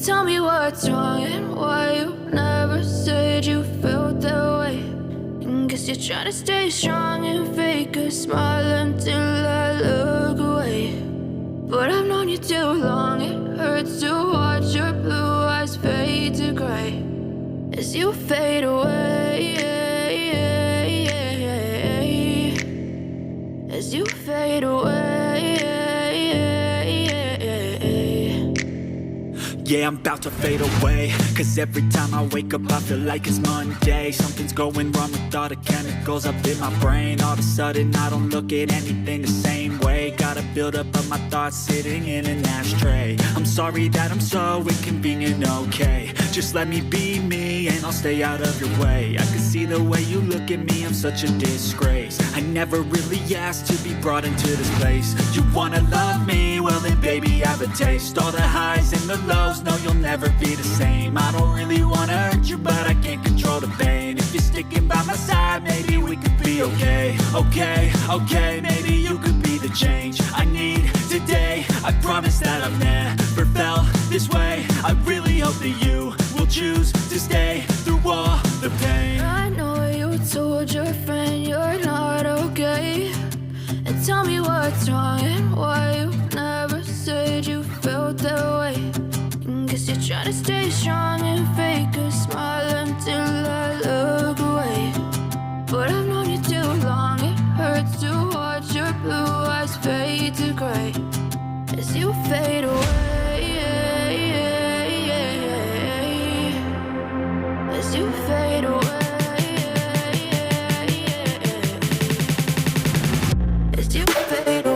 Tell me what's wrong and why you never said you felt that way. And guess you're trying to stay strong and fake a smile until I look away. But I've known you too long, it hurts to watch your blue eyes fade to gray as you fade away. As you fade away. Yeah, I'm about to fade away. Cause every time I wake up I feel like it's Monday. Something's going wrong with all the chemicals up in my brain. All of a sudden I don't look at anything the same way. Got a buildup of my thoughts sitting in an ashtray. I'm sorry that I'm so inconvenient, okay. Just let me be me and I'll stay out of your way. I can see the way you look at me, I'm such a disgrace. I never really asked to be brought into this place. You wanna love me? Well then baby have a taste. All the highs and the lows, no you'll never be the same. I don't really wanna hurt you but I can't control the pain. If you're sticking by my side maybe we could be okay. Okay, maybe you could be the change I need today. I promise that I've never felt this way. I really hope that you will choose to stay through all the pain. I know you told your friend you're not okay. And tell me what's wrong and why you never said you felt that way. And guess you're trying to stay strong and fake a smile until I look away. But I've known you too long, it hurts to watch your blue eyes fade to gray as you fade away. As you fade away. As you fade away.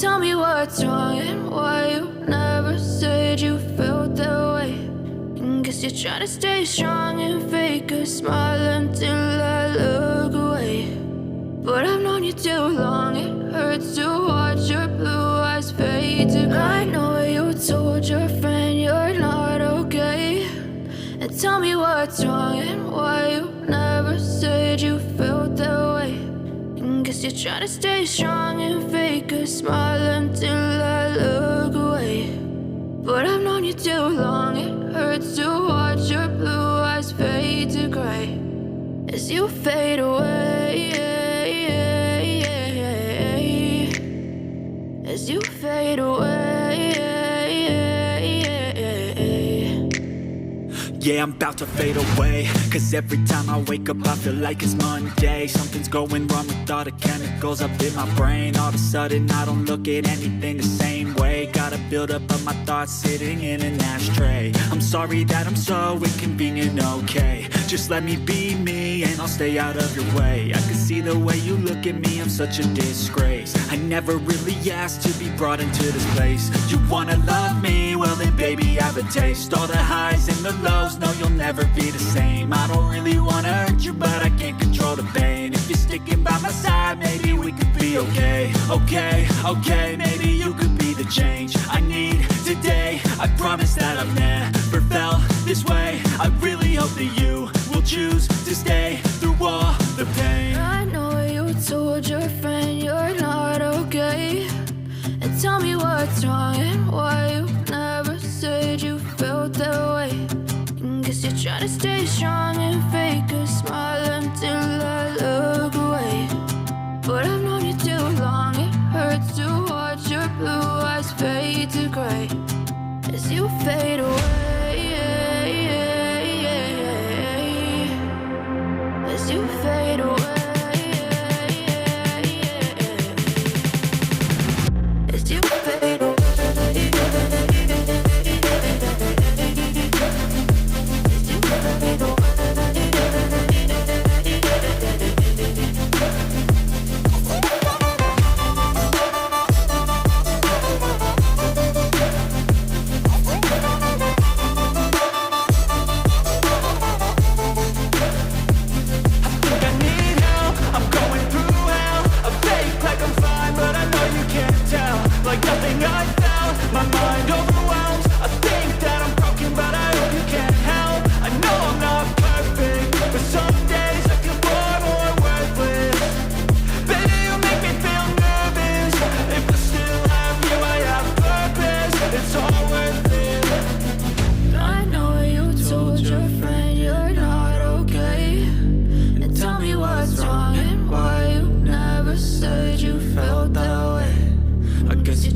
Tell me what's wrong and why you never said you felt that way. And guess you're trying to stay strong and fake a smile until I look away. But I've known you too long, it hurts to watch your blue eyes fade to gray. I know you told your friend you're not okay. And tell me what's wrong and why you never said you felt that way. Guess you're trying to stay strong and fake a smile until I look away. But I've known you too long, it hurts to watch your blue eyes fade to gray as you fade away. As you fade away. Yeah, I'm about to fade away. Cause every time I wake up I feel like it's Monday. Something's going wrong with all the chemicals up in my brain. All of a sudden I don't look at anything the same way. Got a buildup of my thoughts sitting in an ashtray. I'm sorry that I'm so inconvenient, okay. Just let me be me and I'll stay out of your way. I can see the way you look at me, I'm such a disgrace. I never really asked to be brought into this place. You wanna love me? Well then baby have a taste. All the highs and the lows, no you'll never be the same. I don't really wanna hurt you but I can't control the pain. If you're sticking by my side, maybe we could be okay. Okay, maybe you could be the change I need today. I promise that I've never felt this way. I really hope that you will choose to stay through all the pain. I know you told your friend you're not okay, and tell me what's wrong and why you never said you felt that way. Guess you're trying to stay strong and fake a smile until I look away. But I've known you too long, it hurts to watch your blue eyes fade to gray as you fade away, as you fade away, as you fade away. Like nothing I felt, my mind overwhelms. I think that I'm broken, but I hope you can't help. I know I'm not perfect, but some days I feel far more worthless. Baby, you make me feel nervous. If I still have you, I have purpose. It's all worth it. I know you told your friend you're not okay, and tell me what's wrong and why you never said you felt that way. I guess you